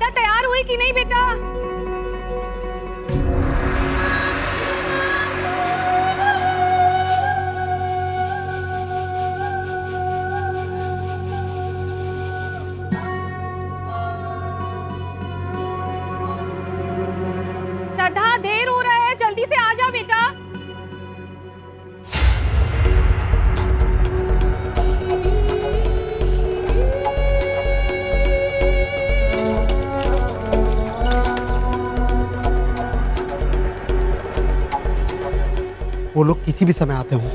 श्रद्धा तैयार हुई कि नहीं बेटा? श्रद्धा देर हो रहा है, जल्दी से आ जा बेटा। वो लोग किसी भी समय आते होंगे।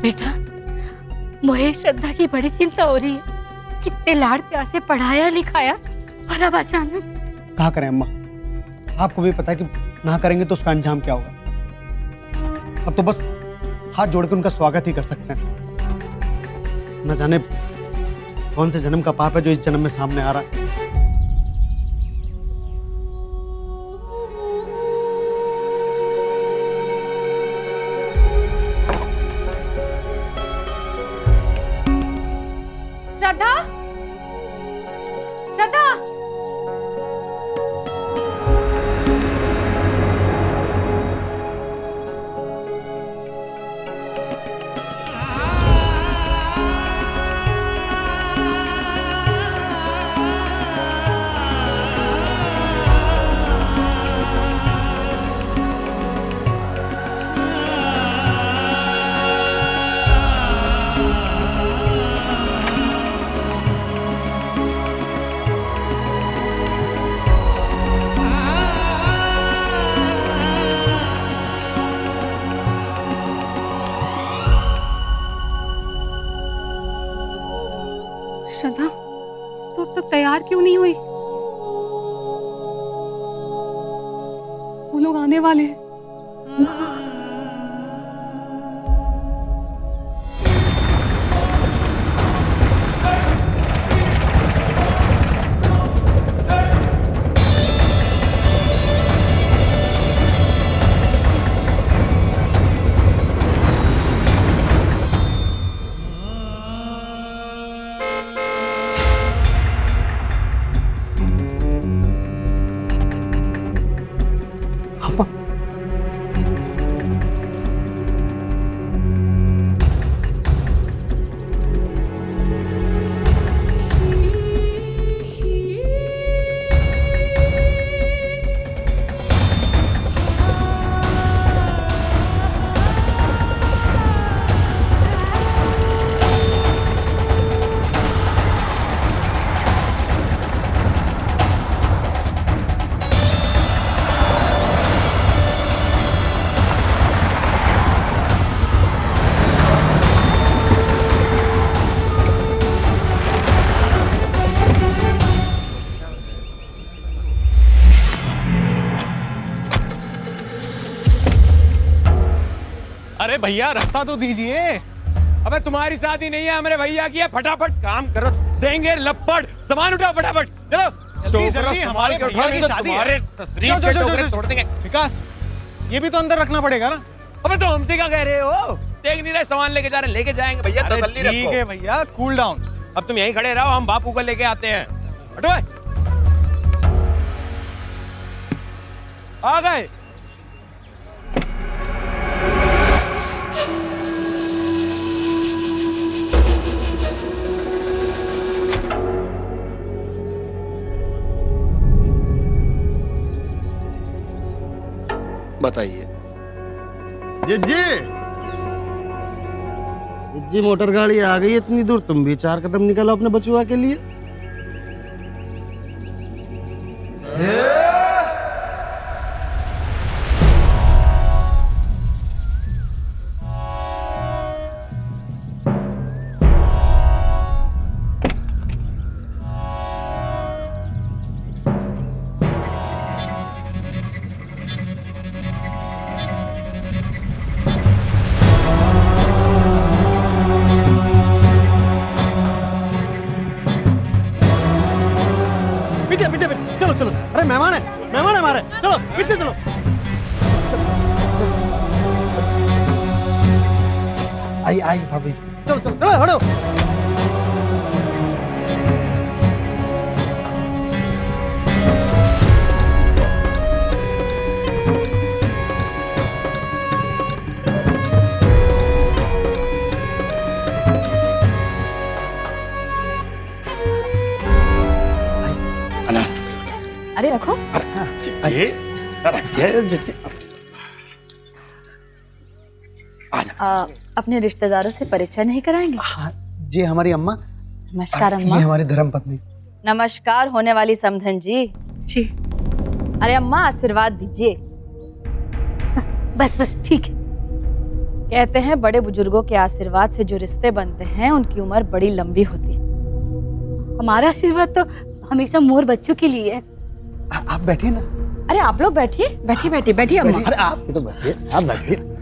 बेटा, मुझे श्रद्धा की बड़ी चिंता हो रही है। कितने लाड़ प्यार से पढ़ाया लिखाया और अब अचानक। कहा करें अम्मा, आपको भी पता है कि ना करेंगे तो उसका अंजाम क्या होगा। अब तो बस हाथ जोड़ के उनका स्वागत ही कर सकते हैं। न जाने कौन से जन्म का पाप है जो इस जन्म में सामने आ रहा है। श्रद्धा, श्रद्धा, श्रद्धा, तू अब तक तैयार क्यों नहीं हुई? वो लोग आने वाले हैं। अरे भैया रास्ता तो दीजिए। अबे तुम्हारी शादी नहीं है, हमारे भैया की है। फटाफट काम करो, देंगे लपट। सामान उठाओ फटाफट, चलो। जल्दी जल्दी, हमारे भैया की शादी है। तोड़ देंगे। विकास, ये भी तो अंदर रखना पड़ेगा ना। अबे तो हमसे क्या कह रहे हो? देख नहीं रहे सामान लेके जा रहे हैं, लेके जाएंगे भैया, तसल्ली रखो। ठीक है भैया, कूल डाउन। अब तुम यहीं खड़े रहो, हम बापू को लेके आते हैं। हटो भाई। आ गए। बताइए। जी मोटर गाड़ी आ गई इतनी दूर, तुम भी 4 कदम निकलो अपने बचुआ के लिए। आई आई भाभी जी, चलो चलो चलो हटो। अरे रखो। अपने रिश्तेदारों से परिचय नहीं कराएंगे? हाँ, जी हमारी अम्मा। नमस्कार अम्मा। ये हमारी धर्म पत्नी। नमस्कार होने वाली समधन जी। जी अरे अम्मा आशीर्वाद दीजिए। बस बस ठीक है। कहते हैं बड़े बुजुर्गों के आशीर्वाद से जो रिश्ते बनते हैं उनकी उम्र बड़ी लंबी होती है। हमारा आशीर्वाद तो हमेशा मोर बच्चों के लिए है। आप बैठिए ना। अरे आप लोग बैठिए, बैठिए बैठिए बैठिए अम्मा। अरे आप तो बैठिए, आप बैठिए।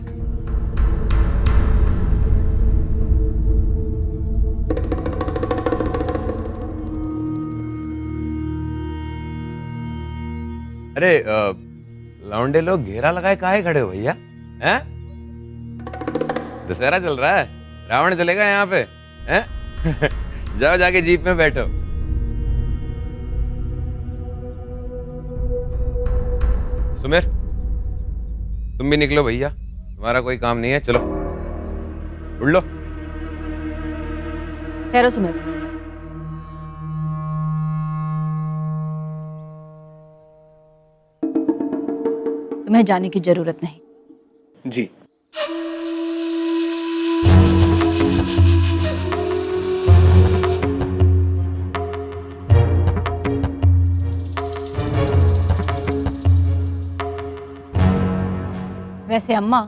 अरे लौंडे लोग घेरा लगाए काहे खड़े हो भैया? हैं? दशहरा चल रहा है, रावण चलेगा यहाँ पे? हैं? जाओ जाके जीप में बैठो। सुमेर, तुम भी निकलो भैया, तुम्हारा कोई काम नहीं है, चलो उड़ लो। ठहरो सुमित। तुम्हें जाने की जरूरत नहीं। जी वैसे अम्मा,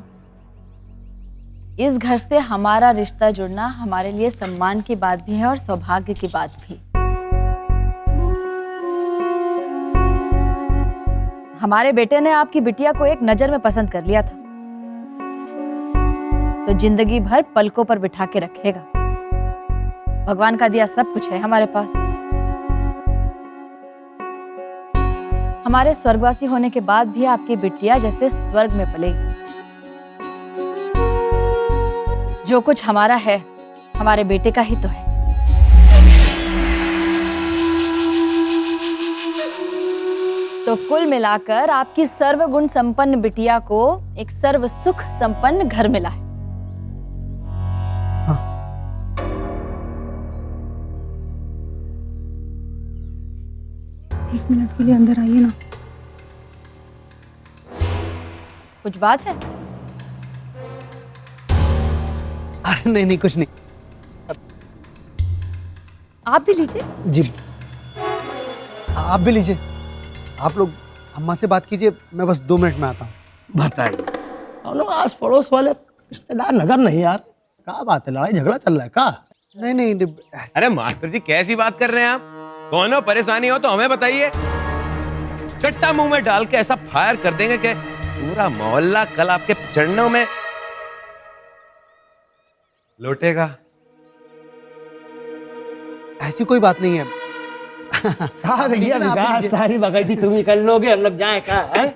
इस घर से हमारा रिश्ता जुड़ना हमारे लिए सम्मान की बात भी है और सौभाग्य की बात भी। हमारे बेटे ने आपकी बिटिया को एक नजर में पसंद कर लिया था, तो जिंदगी भर पलकों पर बिठा के रखेगा। भगवान का दिया सब कुछ है हमारे पास। हमारे स्वर्गवासी होने के बाद भी आपकी बिटिया जैसे स्वर्ग में पलेगी। जो कुछ हमारा है हमारे बेटे का ही तो है। तो कुल मिलाकर आपकी सर्वगुण संपन्न बिटिया को एक सर्व सुख संपन्न घर मिला है। एक मिनट के लिए अंदर आइए ना। कुछ बात है? अरे नहीं नहीं कुछ नहीं। आप भी लीजिए। जी आप भी लीजिए। आप लोग अम्मा से बात कीजिए, मैं बस 2 मिनट में आता हूँ। बताइए, हम लोग आस पड़ोस वाले रिश्तेदार नजर नहीं यार। क्या बात है, लड़ाई झगड़ा चल रहा है क्या? नहीं नहीं अरे मास्टर जी कैसी बात कर रहे हैं आप? कौन हो, परेशानी हो तो हमें बताइए। कट्टा मुंह में डाल के ऐसा फायर कर देंगे कि पूरा मोहल्ला कल आपके चरणों में लौटेगा। ऐसी कोई बात नहीं है। हाँ भैया, विकास सारी बगाइती तुम ही कर लोगे, हम लोग जाए क्या है?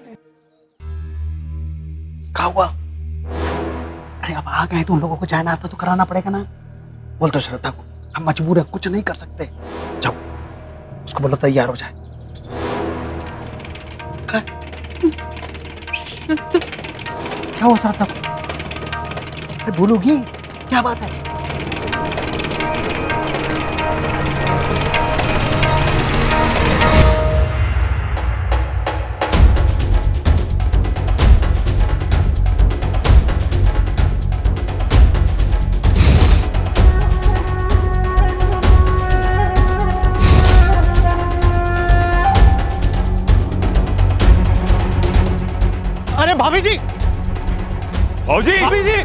क्या हुआ? अरे अब आ गए तो उन लोगों को चाय नाश्ता तो कराना पड़ेगा ना। बोल तो श्रद्धा को, हम मजबूर है, कुछ नहीं कर सकते। जाओ उसको बोलो तैयार हो जाए। क्या हुआ श्रद्धा को? बोलोगी क्या बात है? अरे भाभी जी, भाभी भाभी जी,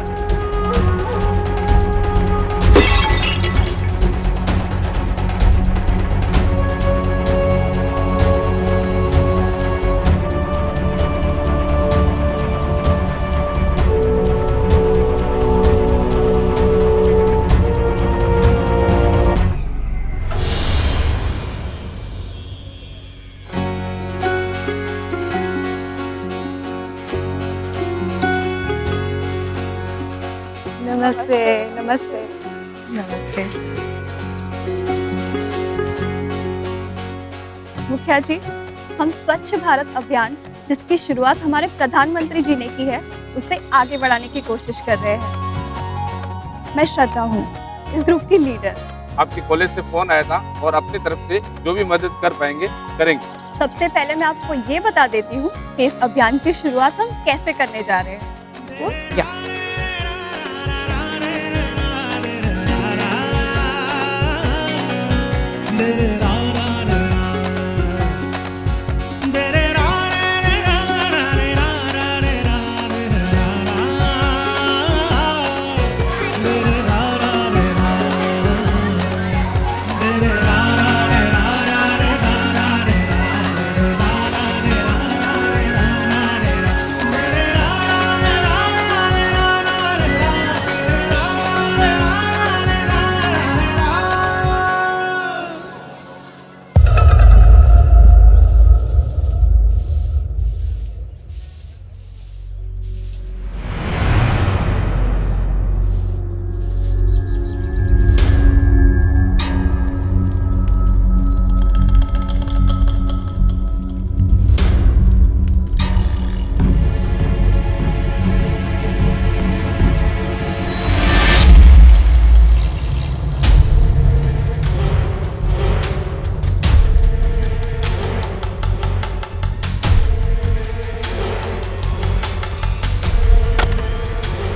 नमस्ते नमस्ते। नमस्ते। मुखिया जी, हम स्वच्छ भारत अभियान जिसकी शुरुआत हमारे प्रधानमंत्री जी ने की है, उसे आगे बढ़ाने की कोशिश कर रहे हैं। मैं श्रद्धा हूँ, इस ग्रुप की लीडर। आपके कॉलेज से फोन आया था और अपनी तरफ से जो भी मदद कर पाएंगे करेंगे। सबसे पहले मैं आपको ये बता देती हूँ कि इस अभियान की शुरुआत हम कैसे करने जा रहे हैं। क्या?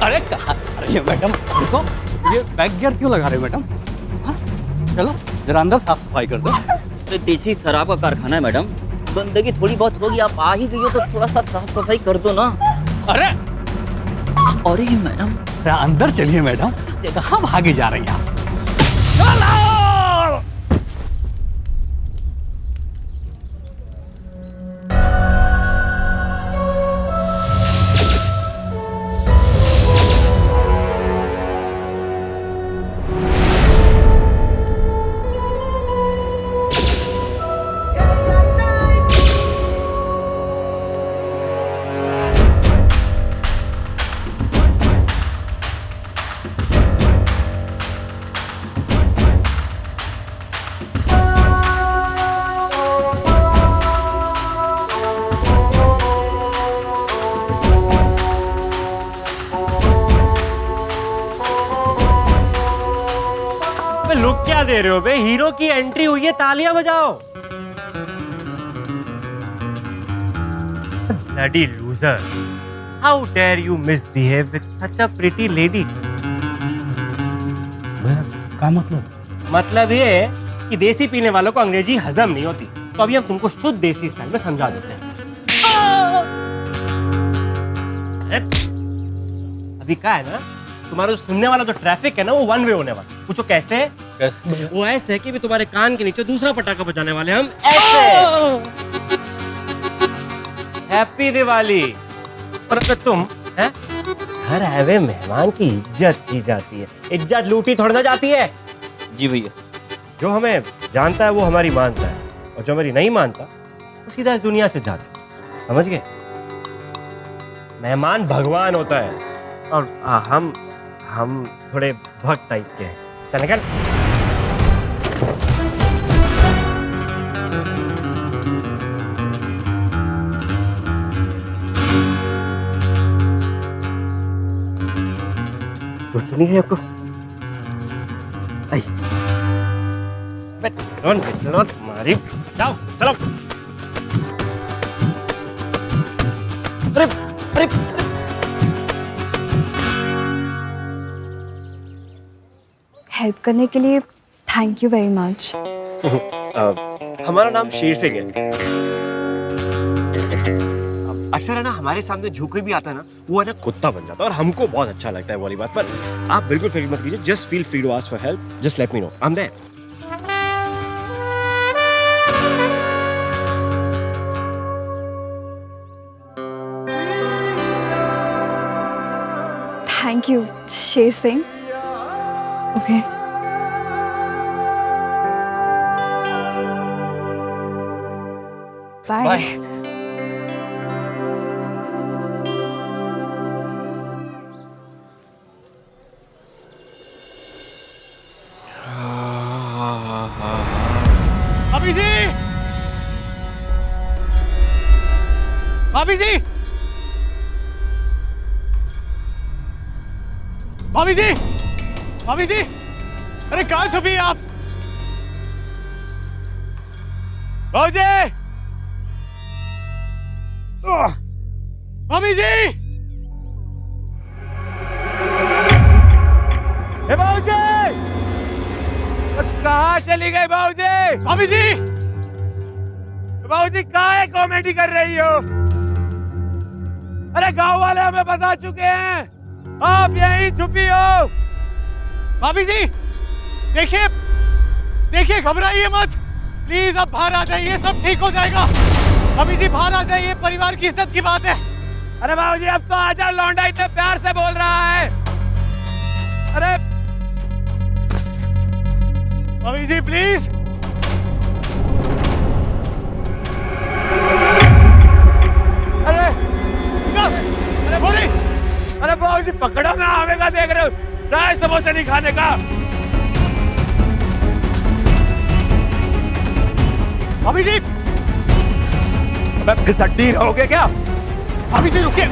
अरे कहाँ जा रही है मैडम? देखो ये बैक गियर क्यों लगा रहे हो मैडम? हाँ? चलो जरा अंदर साफ सफाई कर दो। अरे देसी शराब का कारखाना है मैडम, गंदगी थोड़ी बहुत होगी, आप आ ही गई हो तो थोड़ा सा साफ सफाई कर दो ना। अरे अरे मैडम, अंदर चलिए मैडम, कहाँ भागे जा रही हैं आप? लुक क्या दे रहे हो बे? हीरो की एंट्री हुई है, तालियां बजाओ। Bloody loser! How dare you misbehave with such a pretty lady? क्या मतलब? मतलब ये है कि देसी पीने वालों को अंग्रेजी हजम नहीं होती, तो अभी हम तुमको शुद्ध देसी स्टाइल में समझा देते हैं। अभी क्या है ना, तुम्हारा जो सुनने वाला जो ट्रैफिक है ना, वो वन वे होने वाला। पूछो कैसे? वो ऐसे है कि भी तुम्हारे कान के नीचे दूसरा पटाखा बजाने वाले हम ऐसे। हैप्पी दिवाली। पर अगर तुम है घर आए हुए मेहमान की इज्जत की जाती है, इज्जत लूटी थोड़ी ना जाती है। जी भैया। जो हमें जानता है वो हमारी मानता है, और जो हमारी नहीं मानता वो सीधा इस दुनिया से जाता है। समझ गए? मेहमान भगवान होता है, और हम थोड़े भक्त टाइप के हैं। चल निकल। तो नहीं है आपको? आई चलो तुम्हारी जाओ चलो। अरे अरे हेल्प करने के लिए थैंक यू वेरी मच। हमारा नाम शेर सिंह है। अक्सर है ना हमारे सामने जो कोई भी आता है ना, वो है ना कुत्ता बन जाता है, और हमको बहुत अच्छा लगता है वाली बात। पर आप बिल्कुल फिक्र मत कीजिए, just feel free to ask for help, just let me know, I am there. Thank you Sher Singh. Okay bye. भाभी जी, भाभी जी, भाभी जी, अरे कहाँ छुपी आप? भाभी भाभी जी, भाऊजी, कहाँ चली गई भाऊजी? भाभी जी, भाऊजी कहाँ है? कॉमेडी कर रही हो? अरे गांव वाले हमें बता चुके हैं आप यहीं छुपी हो। भाभी जी, देखिए देखिए, घबराइए मत, प्लीज आप बाहर आ जाइए, सब ठीक हो जाएगा। भाभी जी बाहर आ जाइए, परिवार की इज्जत की बात है। अरे भाऊजी अब तो आजा, लौंडा इतने प्यार से बोल रहा है। अरे भाभी जी प्लीज। अरे विकास, अरे बोली, अरे भाऊजी पकड़ो ना, आवेगा देख रहे हो, चाय समोसा नहीं खाने का। भाभी जी, अबे फिसड्डी रहोगे क्या? भाभी जी रुकिए।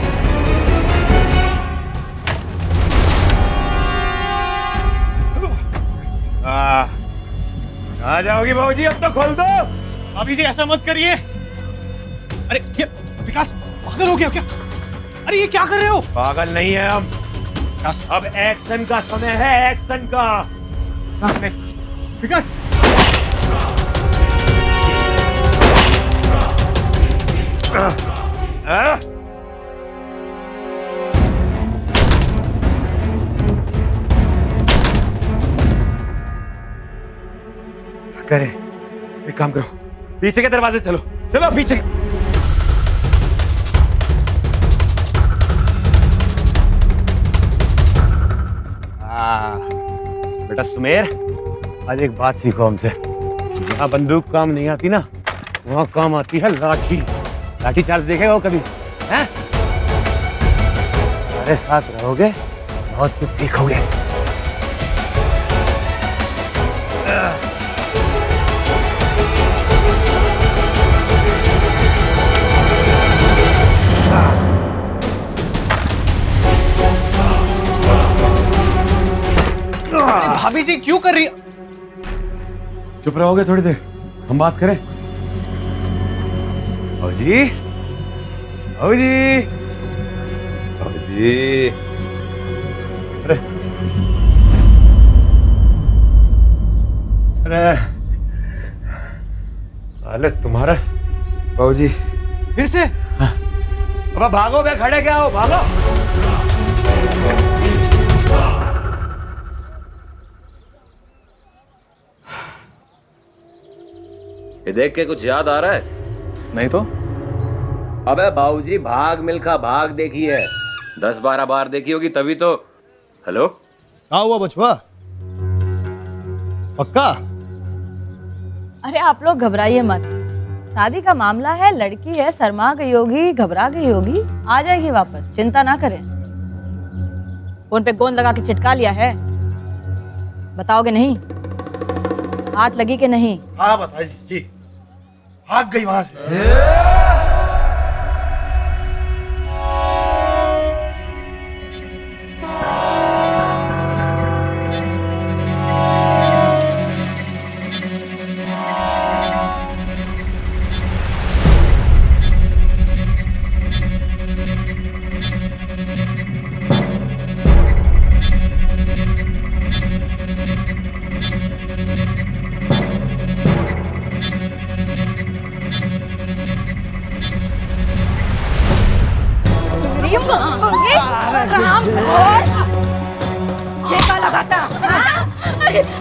आ जाओगी भाऊजी, अब तो खोल दो। भाभी जी ऐसा मत करिए। अरे ये विकास पागल हो गया क्या? अरे ये क्या कर रहे हो? पागल नहीं है हम, अब एक्शन का समय है, एक्शन का। विकास, करे एक काम करो, पीछे के दरवाजे चलो, चलो पीछे। बेटा सुमेर, आज एक बात सीखो हमसे, जहाँ बंदूक काम नहीं आती ना, वहाँ काम आती है लाठी। लाठी चार्ज देखेगा वो कभी? हैं? हमारे साथ रहोगे बहुत कुछ सीखोगे। भाभी जी क्यों कर रही? चुप रहोगे थोड़ी देर, हम बात करें। भाऊजी, भाऊजी, भाऊजी, अरे अरे अरे तुम्हारा भाऊजी फिर से? अब भागो, बे खड़े क्या हो, भागो। ये देख के कुछ याद आ रहा है? नहीं तो। अबे बाबूजी, भाग मिल्खा भाग देखी है, 10-12 बार देखी होगी तभी तो। हेलो, क्या हुआ बचवा? पक्का? अरे आप लोग घबराइए मत, शादी का मामला है, लड़की है, शर्मा गई होगी, घबरा गई होगी, आ जाएगी वापस, चिंता ना करें। फोन पे गोंद लगा के चिटका लिया है, बताओगे नहीं? हाथ लगी कि नहीं? हाँ बताइए जी, भाग गई वहां से।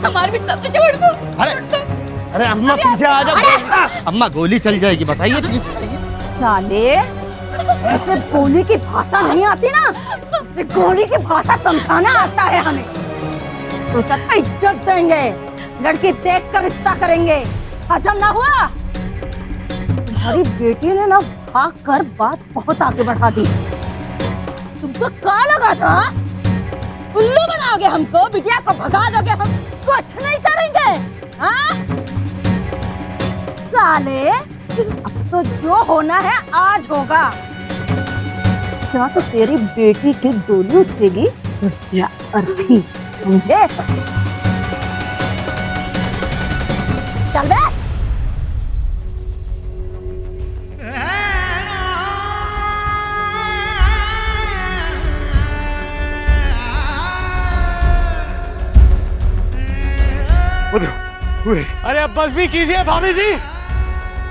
हमारे बिस्तर पे छोड़ दो। अरे अरे अम्मा पीछे आ जाओ, अम्मा गोली चल जाएगी, बताइए पीछे आइए। साले, ऐसे गोली की भाषा नहीं आती ना, इसे गोली की भाषा समझाना आता है हमें। सोचा था इज्जत देंगे, लड़की देख कर रिश्ता करेंगे, हजम ना हुआ। तुम्हारी बेटी ने ना भाग कर बात बहुत आगे बढ़ा दी। तुमको क्या लगा था? उल्लू बनाओगे हमको, बिटिया को भगा दोगे, हम कुछ नहीं करेंगे। हाँ? साले, अब तो जो होना है आज होगा। बचा तो तेरी बेटी की डोली उठेगी या अर्थी, समझे? चल बे। अरे अब बस भी कीजिए भाभी जी।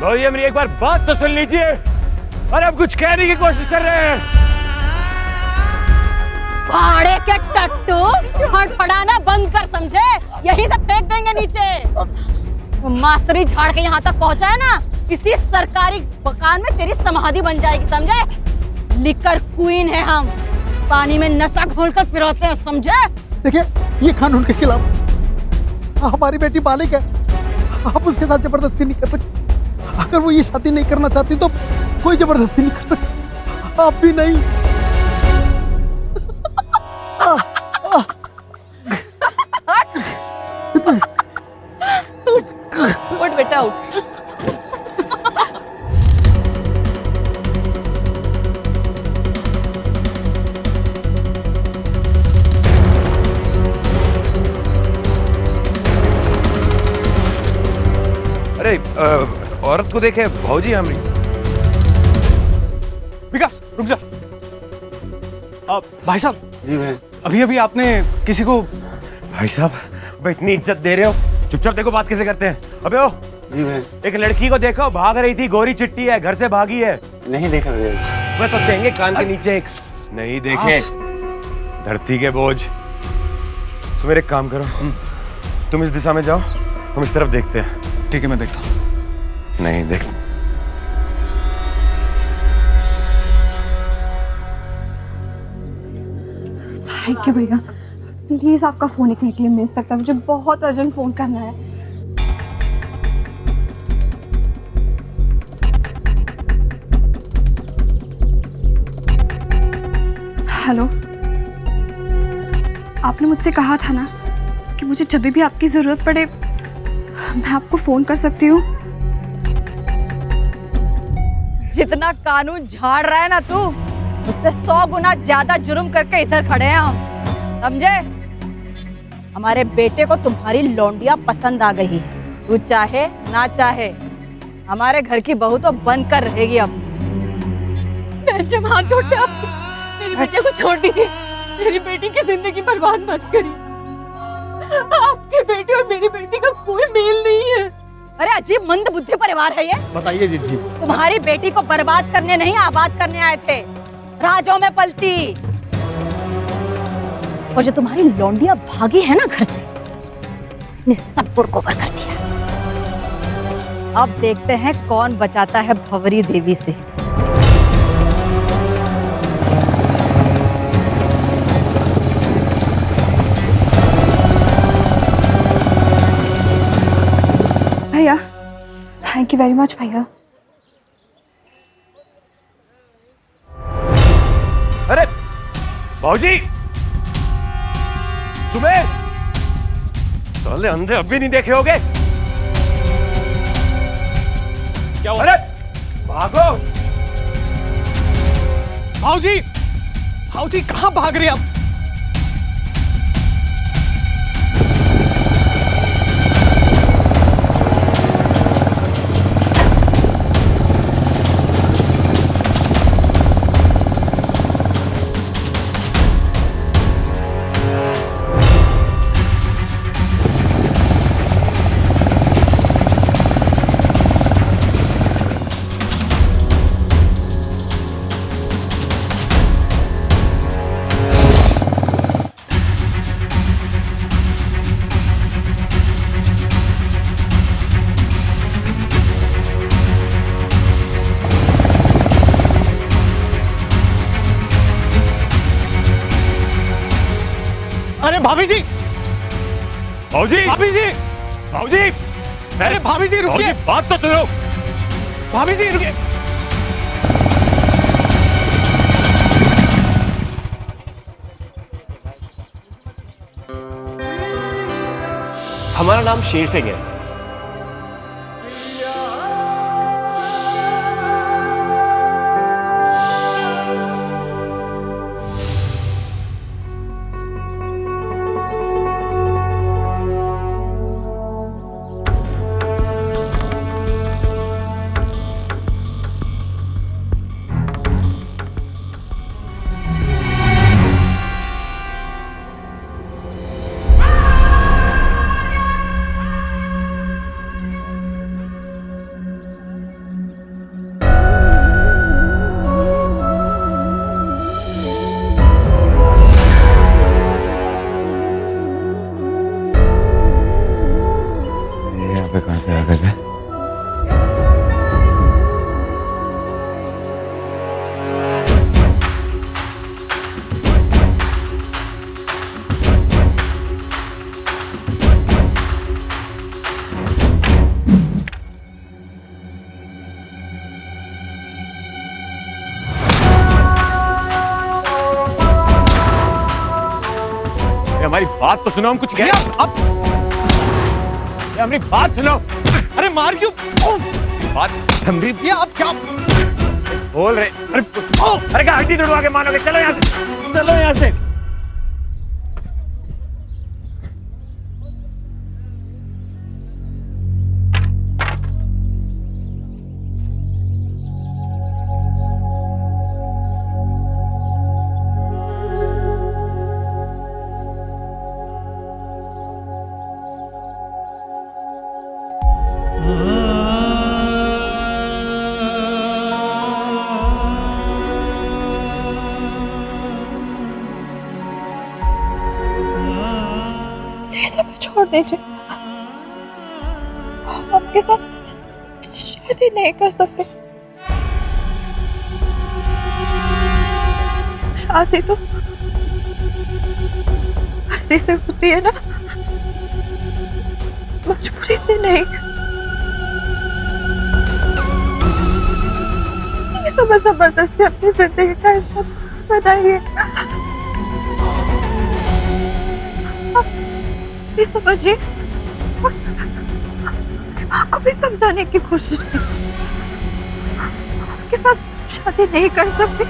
भैया मेरी एक बार बात तो सुन लीजिए। अरे अब कुछ कहने की कोशिश कर रहे हैं। भाड़े के टट्टू फड़फड़ाना बंद कर, समझे? यहीं से फेंक देंगे नीचे। मास्तरी झाड़ के यहाँ तक पहुँचा है ना, इसी सरकारी मकान में तेरी समाधि बन जाएगी, समझे? लिकर क्वीन है हम, पानी में नशा घोलकर पिरोते हैं, समझे? देखिए, ये कानून के खिलाफ। हमारी बेटी बालिक है, आप उसके साथ जबरदस्ती नहीं कर सकते। अगर वो ये शादी नहीं करना चाहती तो कोई जबरदस्ती नहीं कर सकती, आप भी नहीं। उठ बेटा उठ। अरे औरत को देखे भौजी हमारी। विकास रुक जा। भाई साहब। जी भाई। अभी अभी आपने किसी को। भाई साहब इतनी इज्जत दे रहे हो, चुपचाप देखो बात कैसे करते हैं। अबे ओ जी भाई। एक लड़की को देखो, भाग रही थी, गोरी चिट्टी है, घर से भागी है। नहीं देखा भाई। मैं तो देंगे कान के नीचे एक। नहीं देखे धरती के बोझ। सुमेर एक काम करो, तुम इस दिशा में जाओ, हम इस तरफ देखते हैं। ठीक है मैं देखता हूँ। नहीं देख। थैंक यू भैया, प्लीज आपका फोन एक मिनट के लिए मिल सकता है, मुझे बहुत अर्जेंट फोन करना है। हेलो, आपने मुझसे कहा था ना कि मुझे जब भी आपकी जरूरत पड़े मैं आपको फोन कर सकती हूँ। जितना कानून झाड़ रहा है ना तू, उससे 100 गुना ज्यादा जुर्म करके इधर खड़े हैं हम, समझे? हमारे बेटे को तुम्हारी लौंडिया पसंद आ गई, तू चाहे ना चाहे हमारे घर की बहू तो बन कर रहेगी अब। मैं जब हाथ जोड़ते आपको, मेरी बेटी को छोड़ दीजिए, मेरी बेटी की जिंदगी बर्बाद मत करिए। आपके बेटे और मेरी बेटी का कोई मेल नहीं है। अरे अजीब मंद बुद्धि परिवार है ये। बताइए जीजी। तुम्हारी बेटी को बर्बाद करने नहीं, आबाद करने आए थे, राजों में पलती। और जो तुम्हारी लौंडिया भागी है ना घर से, उसने सब गुड़ गोबर कर दिया। अब देखते हैं कौन बचाता है भंवरी देवी से। भैया थैंक यू वेरी मच भैया। अरे भौजी, सुमेर, साले अंधे अभी नहीं देखे होगे। क्या हुआ? अरे भागो। भाऊजी, भाऊजी कहाँ भाग रहे आप? अरे भाभी जी, भौजी, भाभी जी, भौजी, अरे भाभी जी रुकिए। बात तो सुनो। भाभी जी रुकिए। हमारा नाम शेर सिंह है। हमारी बात तो सुनो, हम कुछ कह रहे हैं। अब हमारी बात सुनो। अरे मार क्यों? बात हमारी ये अब क्या बोल रहे? अरे क्या हड्डी तोड़वा के मानोगे? चलो यहाँ से, चलो यहाँ से। छोड़ दीजिए, आपके साथ शादी नहीं कर सकते। शादी तो मर्जी से होती है ना, मजबूरी से नहीं। ये सब जबरदस्ती अपनी जिंदगी का हिस्सा बनाइए। ये समझिए, माँ को भी समझाने की कोशिश की, आपके साथ शादी नहीं कर सकती।